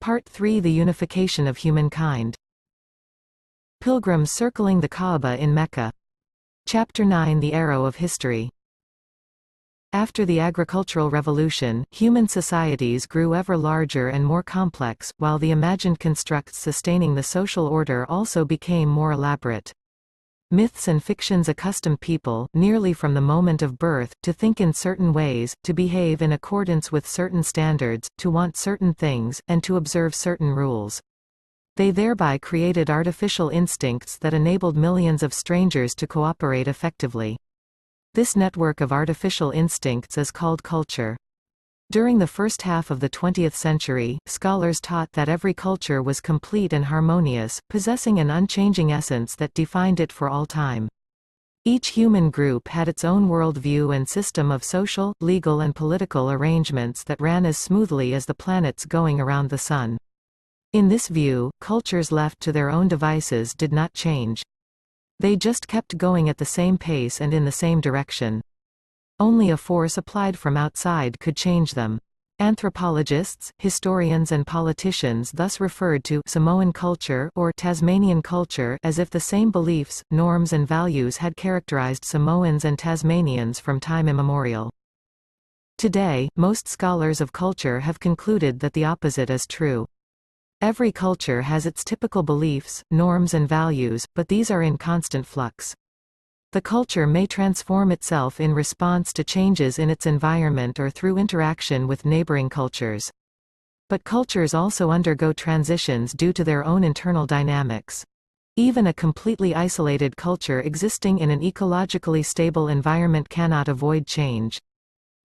Part 3: The Unification of Humankind. Pilgrims circling the Kaaba in Mecca. Chapter 9: The Arrow of History. After the agricultural revolution, human societies grew ever larger and more complex, while the imagined constructs sustaining the social order also became more elaborate. Myths and fictions accustom people, nearly from the moment of birth, to think in certain ways, to behave in accordance with certain standards, to want certain things, and to observe certain rules. They thereby created artificial instincts that enabled millions of strangers to cooperate effectively. This network of artificial instincts is called culture. During the first half of the 20th century, scholars taught that every culture was complete and harmonious, possessing an unchanging essence that defined it for all time. Each human group had its own worldview and system of social, legal and political arrangements that ran as smoothly as the planets going around the sun. In this view, cultures left to their own devices did not change. They just kept going at the same pace and in the same direction. Only a force applied from outside could change them. Anthropologists, historians and politicians thus referred to Samoan culture or Tasmanian culture as if the same beliefs, norms and values had characterized Samoans and Tasmanians from time immemorial. Today, most scholars of culture have concluded that the opposite is true. Every culture has its typical beliefs, norms and values, but these are in constant flux. The culture may transform itself in response to changes in its environment or through interaction with neighboring cultures. But cultures also undergo transitions due to their own internal dynamics. Even a completely isolated culture existing in an ecologically stable environment cannot avoid change.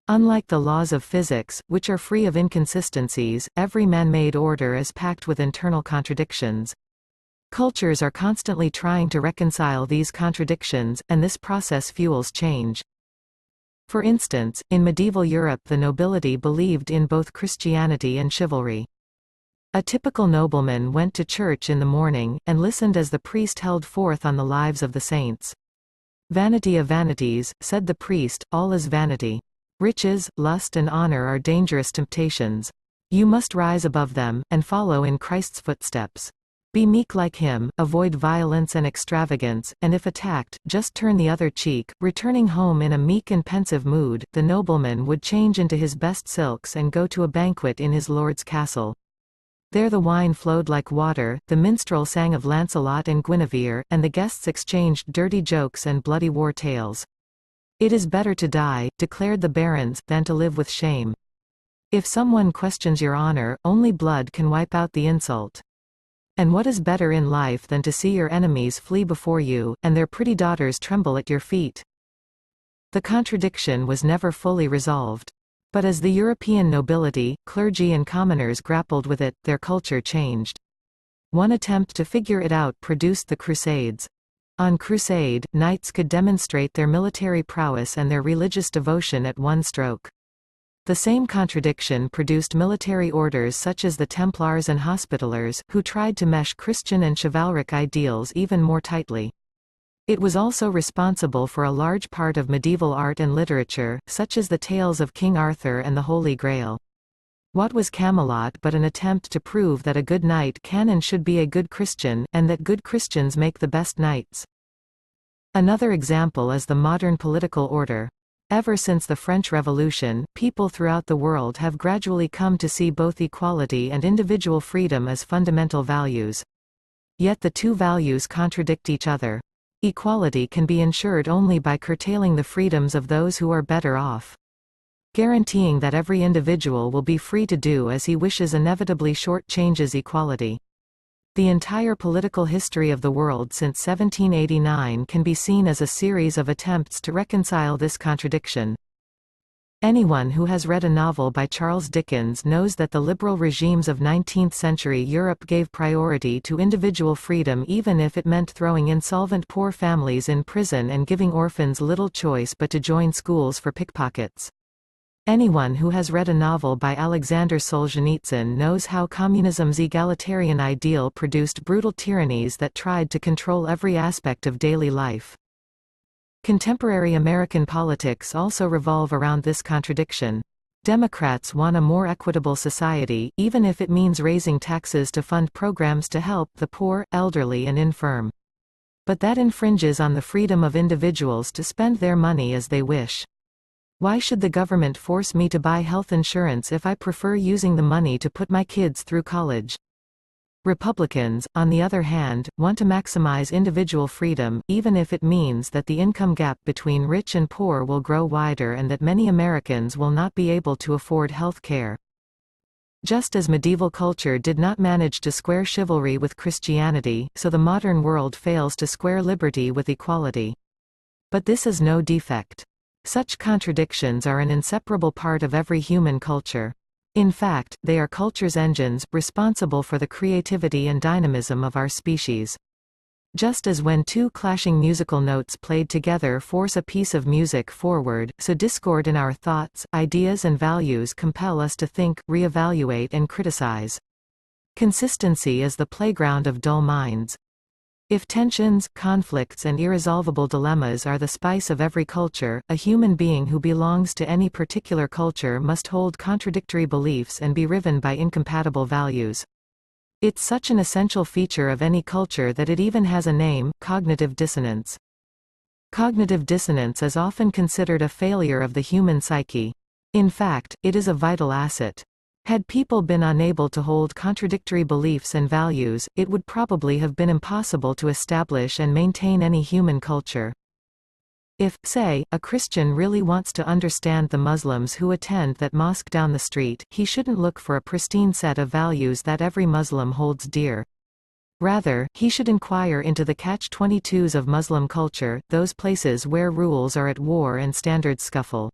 Unlike the laws of physics, which are free of inconsistencies, every man-made order is packed with internal contradictions. Cultures are constantly trying to reconcile these contradictions, and this process fuels change. For instance, in medieval Europe the nobility believed in both Christianity and chivalry. A typical nobleman went to church in the morning, and listened as the priest held forth on the lives of the saints. "Vanity of vanities," said the priest, "all is vanity. Riches, lust and honor are dangerous temptations. You must rise above them, and follow in Christ's footsteps. Be meek like him, avoid violence and extravagance, and if attacked, just turn the other cheek." Returning home in a meek and pensive mood, the nobleman would change into his best silks and go to a banquet in his lord's castle. There the wine flowed like water, the minstrel sang of Lancelot and Guinevere, and the guests exchanged dirty jokes and bloody war tales. "It is better to die," declared the barons, "than to live with shame. If someone questions your honor, only blood can wipe out the insult. And what is better in life than to see your enemies flee before you, and their pretty daughters tremble at your feet?" The contradiction was never fully resolved. But as the European nobility, clergy and commoners grappled with it, their culture changed. One attempt to figure it out produced the Crusades. On crusade, knights could demonstrate their military prowess and their religious devotion at one stroke. The same contradiction produced military orders such as the Templars and Hospitallers, who tried to mesh Christian and chivalric ideals even more tightly. It was also responsible for a large part of medieval art and literature, such as the tales of King Arthur and the Holy Grail. What was Camelot but an attempt to prove that a good knight can and should be a good Christian, and that good Christians make the best knights? Another example is the modern political order. Ever since the French Revolution, people throughout the world have gradually come to see both equality and individual freedom as fundamental values. Yet the two values contradict each other. Equality can be ensured only by curtailing the freedoms of those who are better off. Guaranteeing that every individual will be free to do as he wishes inevitably short-changes equality. The entire political history of the world since 1789 can be seen as a series of attempts to reconcile this contradiction. Anyone who has read a novel by Charles Dickens knows that the liberal regimes of 19th-century Europe gave priority to individual freedom even if it meant throwing insolvent poor families in prison and giving orphans little choice but to join schools for pickpockets. Anyone who has read a novel by Alexander Solzhenitsyn knows how communism's egalitarian ideal produced brutal tyrannies that tried to control every aspect of daily life. Contemporary American politics also revolve around this contradiction. Democrats want a more equitable society, even if it means raising taxes to fund programs to help the poor, elderly and infirm. But that infringes on the freedom of individuals to spend their money as they wish. Why should the government force me to buy health insurance if I prefer using the money to put my kids through college? Republicans, on the other hand, want to maximize individual freedom, even if it means that the income gap between rich and poor will grow wider and that many Americans will not be able to afford health care. Just as medieval culture did not manage to square chivalry with Christianity, so the modern world fails to square liberty with equality. But this is no defect. Such contradictions are an inseparable part of every human culture. In fact, they are culture's engines, responsible for the creativity and dynamism of our species. Just as when two clashing musical notes played together force a piece of music forward, so discord in our thoughts, ideas and values compel us to think, reevaluate and criticize. Consistency is the playground of dull minds. If tensions, conflicts and irresolvable dilemmas are the spice of every culture, a human being who belongs to any particular culture must hold contradictory beliefs and be riven by incompatible values. It's such an essential feature of any culture that it even has a name: cognitive dissonance. Cognitive dissonance is often considered a failure of the human psyche. In fact, it is a vital asset. Had people been unable to hold contradictory beliefs and values, it would probably have been impossible to establish and maintain any human culture. If, say, a Christian really wants to understand the Muslims who attend that mosque down the street, he shouldn't look for a pristine set of values that every Muslim holds dear. Rather, he should inquire into the catch-22s of Muslim culture, those places where rules are at war and standards scuffle.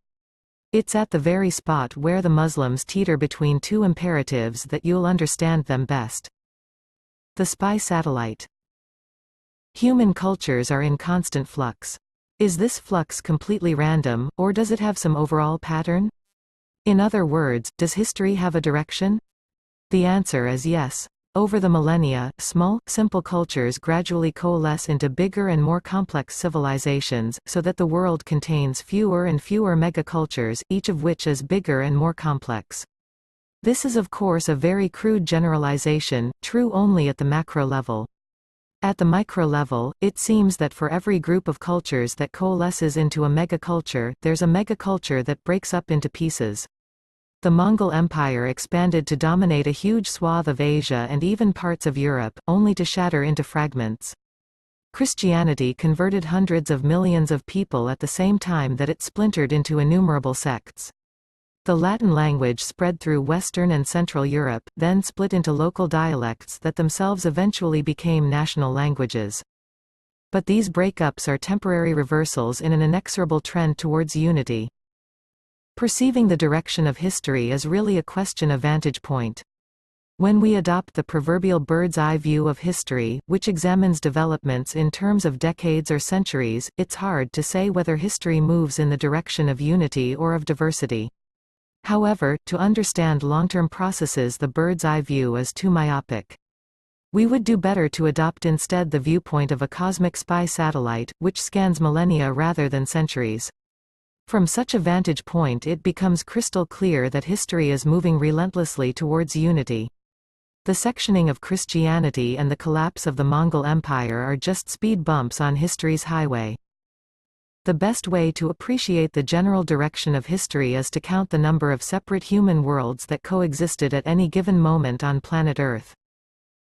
It's at the very spot where the Muslims teeter between two imperatives that you'll understand them best. The spy satellite. Human cultures are in constant flux. Is this flux completely random, or does it have some overall pattern? In other words, does history have a direction? The answer is yes. Over the millennia, small, simple cultures gradually coalesce into bigger and more complex civilizations, so that the world contains fewer and fewer megacultures, each of which is bigger and more complex. This is of course a very crude generalization, true only at the macro level. At the micro level, it seems that for every group of cultures that coalesces into a megaculture, there's a megaculture that breaks up into pieces. The Mongol Empire expanded to dominate a huge swath of Asia and even parts of Europe, only to shatter into fragments. Christianity converted hundreds of millions of people at the same time that it splintered into innumerable sects. The Latin language spread through Western and Central Europe, then split into local dialects that themselves eventually became national languages. But these breakups are temporary reversals in an inexorable trend towards unity. Perceiving the direction of history is really a question of vantage point. When we adopt the proverbial bird's-eye view of history, which examines developments in terms of decades or centuries, it's hard to say whether history moves in the direction of unity or of diversity. However, to understand long-term processes, the bird's-eye view is too myopic. We would do better to adopt instead the viewpoint of a cosmic spy satellite, which scans millennia rather than centuries. From such a vantage point, it becomes crystal clear that history is moving relentlessly towards unity. The sectioning of Christianity and the collapse of the Mongol Empire are just speed bumps on history's highway. The best way to appreciate the general direction of history is to count the number of separate human worlds that coexisted at any given moment on planet Earth.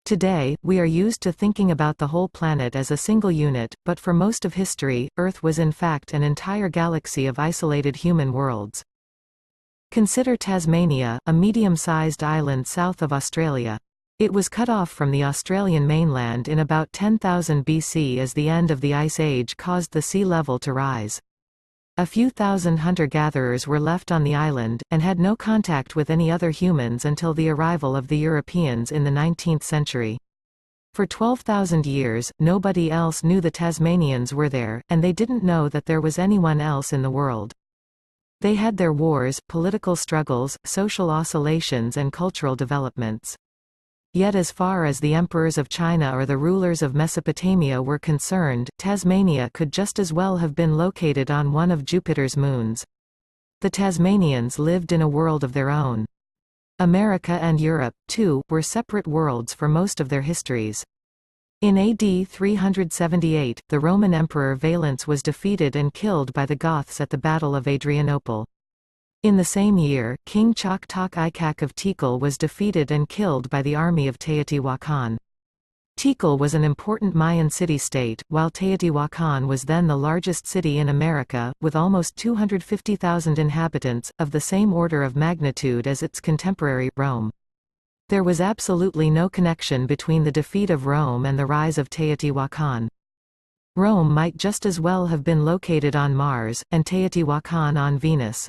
Today, we are used to thinking about the whole planet as a single unit, but for most of history, Earth was in fact an entire galaxy of isolated human worlds. Consider Tasmania, a medium-sized island south of Australia. It was cut off from the Australian mainland in about 10,000 BC as the end of the Ice Age caused the sea level to rise. A few thousand hunter-gatherers were left on the island, and had no contact with any other humans until the arrival of the Europeans in the 19th century. For 12,000 years, nobody else knew the Tasmanians were there, and they didn't know that there was anyone else in the world. They had their wars, political struggles, social oscillations and cultural developments. Yet as far as the emperors of China or the rulers of Mesopotamia were concerned, Tasmania could just as well have been located on one of Jupiter's moons. The Tasmanians lived in a world of their own. America and Europe, too, were separate worlds for most of their histories. In AD 378, the Roman Emperor Valens was defeated and killed by the Goths at the Battle of Adrianople. In the same year, King Choktok Ikak of Tikal was defeated and killed by the army of Teotihuacan. Tikal was an important Mayan city-state, while Teotihuacan was then the largest city in America, with almost 250,000 inhabitants, of the same order of magnitude as its contemporary, Rome. There was absolutely no connection between the defeat of Rome and the rise of Teotihuacan. Rome might just as well have been located on Mars, and Teotihuacan on Venus.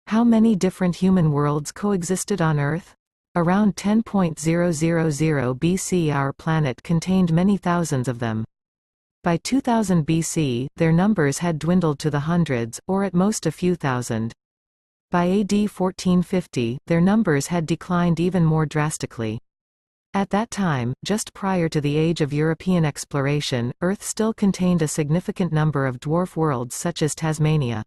How many different human worlds coexisted on Earth? Around 10,000 BC our planet contained many thousands of them. By 2000 BC, their numbers had dwindled to the hundreds, or at most a few thousand. By AD 1450, their numbers had declined even more drastically. At that time, just prior to the age of European exploration, Earth still contained a significant number of dwarf worlds such as Tasmania.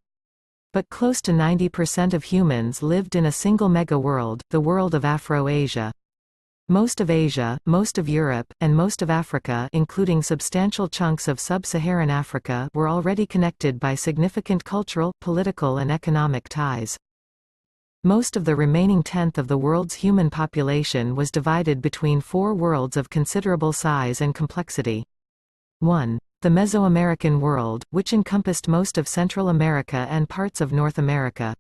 But close to 90% of humans lived in a single mega-world, the world of Afro-Asia. Most of Asia, most of Europe, and most of Africa, including substantial chunks of sub-Saharan Africa, were already connected by significant cultural, political and economic ties. Most of the remaining tenth of the world's human population was divided between four worlds of considerable size and complexity. 1. The Mesoamerican world, which encompassed most of Central America and parts of North America.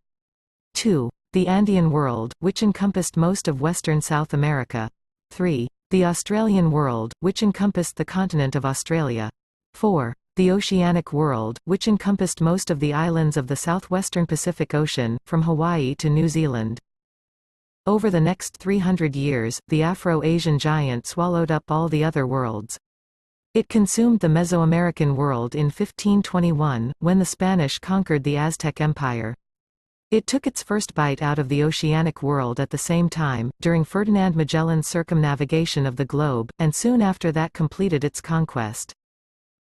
2. The Andean world, which encompassed most of western South America. 3. The Australian world, which encompassed the continent of Australia. 4. The Oceanic world, which encompassed most of the islands of the southwestern Pacific Ocean, from Hawaii to New Zealand. Over the next 300 years, the Afro-Asian giant swallowed up all the other worlds. It consumed the Mesoamerican world in 1521, when the Spanish conquered the Aztec Empire. It took its first bite out of the Oceanic world at the same time, during Ferdinand Magellan's circumnavigation of the globe, and soon after that completed its conquest.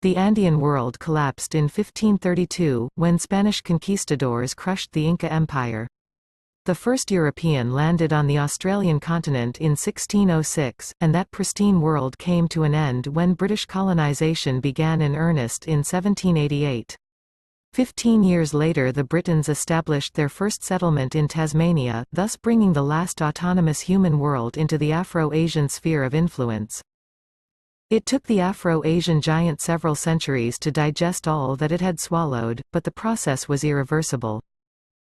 The Andean world collapsed in 1532, when Spanish conquistadors crushed the Inca Empire. The first European landed on the Australian continent in 1606, and that pristine world came to an end when British colonisation began in earnest in 1788. 15 years later the Britons established their first settlement in Tasmania, thus bringing the last autonomous human world into the Afro-Asian sphere of influence. It took the Afro-Asian giant several centuries to digest all that it had swallowed, but the process was irreversible.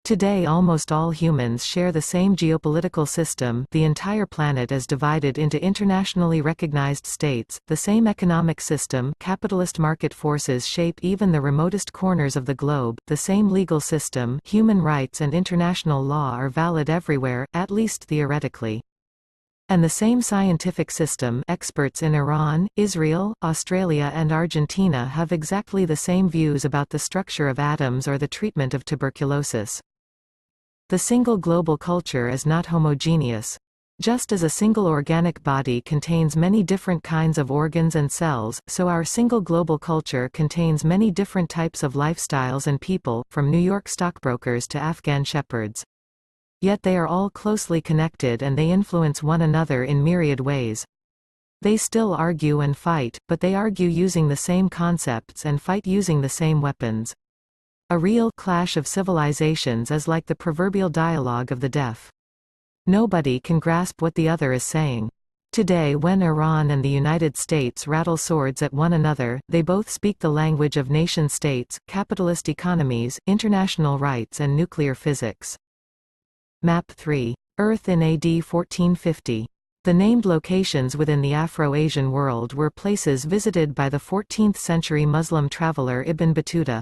Today almost all humans share the same geopolitical system, the entire planet is divided into internationally recognized states, the same economic system, capitalist market forces shape even the remotest corners of the globe, the same legal system, human rights and international law are valid everywhere, at least theoretically. And the same scientific system, experts in Iran, Israel, Australia and Argentina have exactly the same views about the structure of atoms or the treatment of tuberculosis. The single global culture is not homogeneous. Just as a single organic body contains many different kinds of organs and cells, so our single global culture contains many different types of lifestyles and people, from New York stockbrokers to Afghan shepherds. Yet they are all closely connected and they influence one another in myriad ways. They still argue and fight, but they argue using the same concepts and fight using the same weapons. A real clash of civilizations is like the proverbial dialogue of the deaf. Nobody can grasp what the other is saying. Today when Iran and the United States rattle swords at one another, they both speak the language of nation-states, capitalist economies, international rights and nuclear physics. Map 3. Earth in AD 1450. The named locations within the Afro-Asian world were places visited by the 14th-century Muslim traveler Ibn Battuta.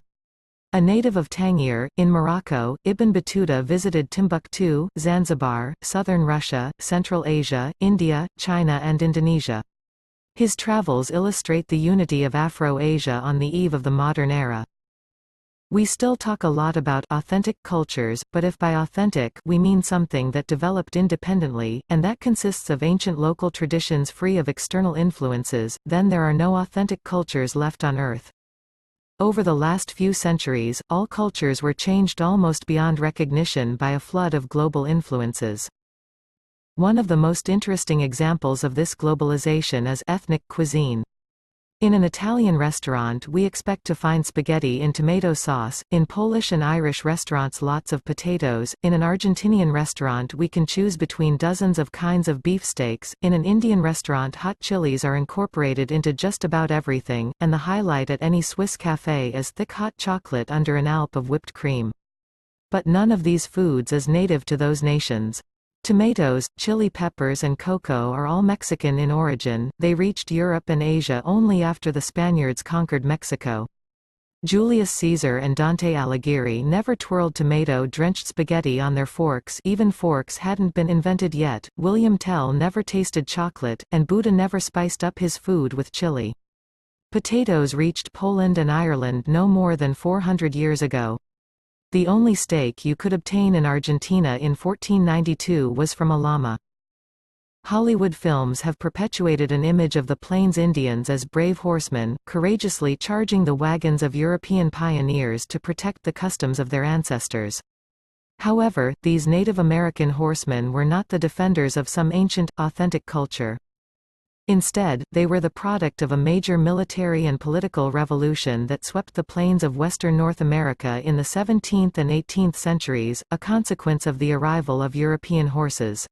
A native of Tangier, in Morocco, Ibn Battuta visited Timbuktu, Zanzibar, southern Russia, Central Asia, India, China and Indonesia. His travels illustrate the unity of Afro-Asia on the eve of the modern era. We still talk a lot about authentic cultures, but if by authentic we mean something that developed independently, and that consists of ancient local traditions free of external influences, then there are no authentic cultures left on Earth. Over the last few centuries, all cultures were changed almost beyond recognition by a flood of global influences. One of the most interesting examples of this globalization is ethnic cuisine. In an Italian restaurant we expect to find spaghetti in tomato sauce, in Polish and Irish restaurants lots of potatoes, in an Argentinian restaurant we can choose between dozens of kinds of beefsteaks, in an Indian restaurant hot chilies are incorporated into just about everything, and the highlight at any Swiss café is thick hot chocolate under an alp of whipped cream. But none of these foods is native to those nations. Tomatoes, chili peppers and cocoa are all Mexican in origin, they reached Europe and Asia only after the Spaniards conquered Mexico. Julius Caesar and Dante Alighieri never twirled tomato-drenched spaghetti on their forks, even forks hadn't been invented yet, William Tell never tasted chocolate, and Buddha never spiced up his food with chili. Potatoes reached Poland and Ireland no more than 400 years ago. The only steak you could obtain in Argentina in 1492 was from a llama. Hollywood films have perpetuated an image of the Plains Indians as brave horsemen, courageously charging the wagons of European pioneers to protect the customs of their ancestors. However, these Native American horsemen were not the defenders of some ancient, authentic culture. Instead, they were the product of a major military and political revolution that swept the plains of western North America in the 17th and 18th centuries, a consequence of the arrival of European horses.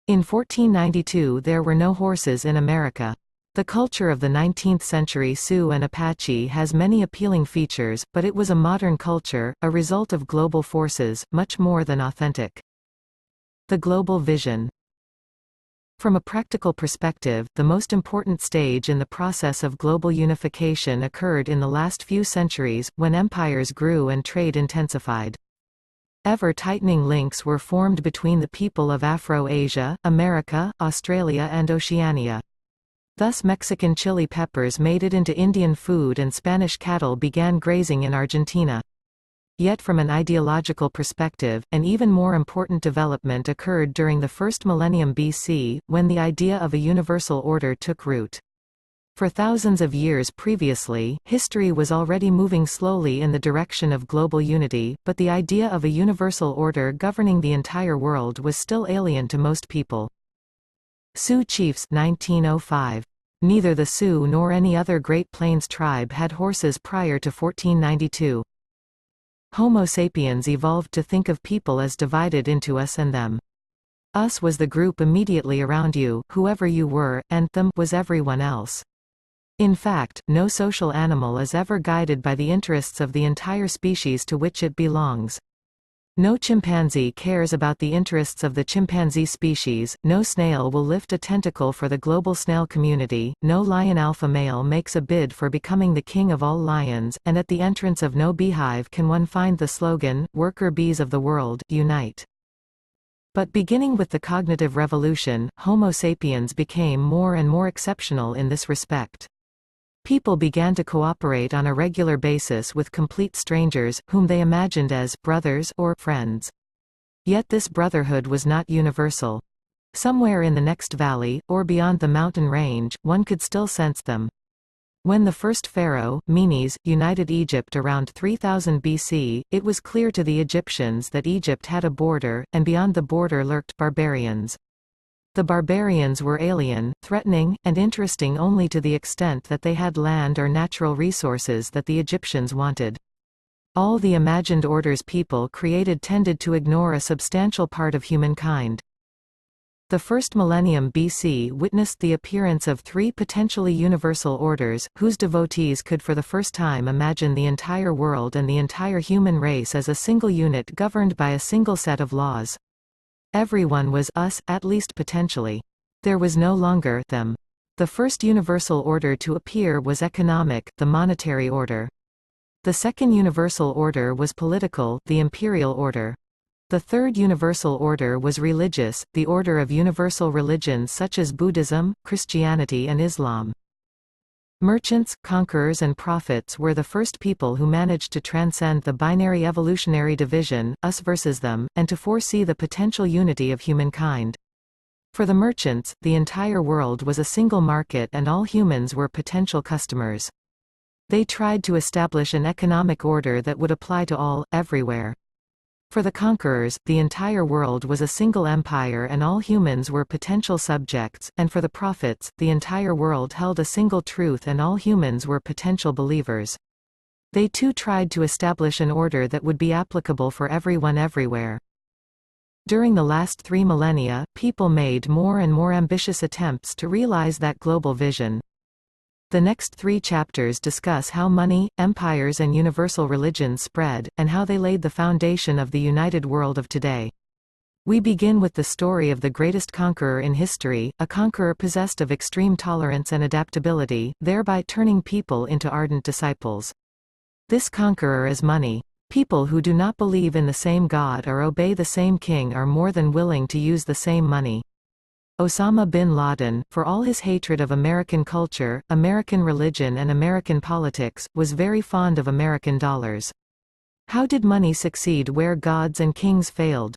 In 1492 there were no horses in America. The culture of the 19th century Sioux and Apache has many appealing features, but it was a modern culture, a result of global forces, much more than authentic. The global vision. From a practical perspective, the most important stage in the process of global unification occurred in the last few centuries, when empires grew and trade intensified. Ever-tightening links were formed between the people of Afro-Asia, America, Australia and Oceania. Thus Mexican chili peppers made it into Indian food and Spanish cattle began grazing in Argentina. Yet from an ideological perspective, an even more important development occurred during the first millennium BC, when the idea of a universal order took root. For thousands of years previously, history was already moving slowly in the direction of global unity, but the idea of a universal order governing the entire world was still alien to most people. Sioux Chiefs 1905. Neither the Sioux nor any other Great Plains tribe had horses prior to 1492. Homo sapiens evolved to think of people as divided into us and them. Us was the group immediately around you, whoever you were, and them was everyone else. In fact, no social animal is ever guided by the interests of the entire species to which it belongs. No chimpanzee cares about the interests of the chimpanzee species, no snail will lift a tentacle for the global snail community, no lion alpha male makes a bid for becoming the king of all lions, and at the entrance of no beehive can one find the slogan, "Worker bees of the world, unite." But beginning with the cognitive revolution, Homo sapiens became more and more exceptional in this respect. People began to cooperate on a regular basis with complete strangers, whom they imagined as brothers or friends. Yet this brotherhood was not universal. Somewhere in the next valley, or beyond the mountain range, one could still sense them. When the first pharaoh, Menes, united Egypt around 3000 BC, it was clear to the Egyptians that Egypt had a border, and beyond the border lurked barbarians. The barbarians were alien, threatening, and interesting only to the extent that they had land or natural resources that the Egyptians wanted. All the imagined orders people created tended to ignore a substantial part of humankind. The first millennium BC witnessed the appearance of three potentially universal orders, whose devotees could for the first time imagine the entire world and the entire human race as a single unit governed by a single set of laws. Everyone was us, at least potentially. There was no longer them. The first universal order to appear was economic, the monetary order. The second universal order was political, the imperial order. The third universal order was religious, the order of universal religions such as Buddhism, Christianity and Islam. Merchants, conquerors and prophets were the first people who managed to transcend the binary evolutionary division, us versus them, and to foresee the potential unity of humankind. For the merchants, the entire world was a single market and all humans were potential customers. They tried to establish an economic order that would apply to all, everywhere. For the conquerors, the entire world was a single empire and all humans were potential subjects, and for the prophets, the entire world held a single truth and all humans were potential believers. They too tried to establish an order that would be applicable for everyone everywhere. During the last 3 millennia, people made more and more ambitious attempts to realize that global vision. The next 3 chapters discuss how money, empires and universal religions spread, and how they laid the foundation of the united world of today. We begin with the story of the greatest conqueror in history, a conqueror possessed of extreme tolerance and adaptability, thereby turning people into ardent disciples. This conqueror is money. People who do not believe in the same God or obey the same king are more than willing to use the same money. Osama bin Laden, for all his hatred of American culture, American religion and American politics, was very fond of American dollars. How did money succeed where gods and kings failed?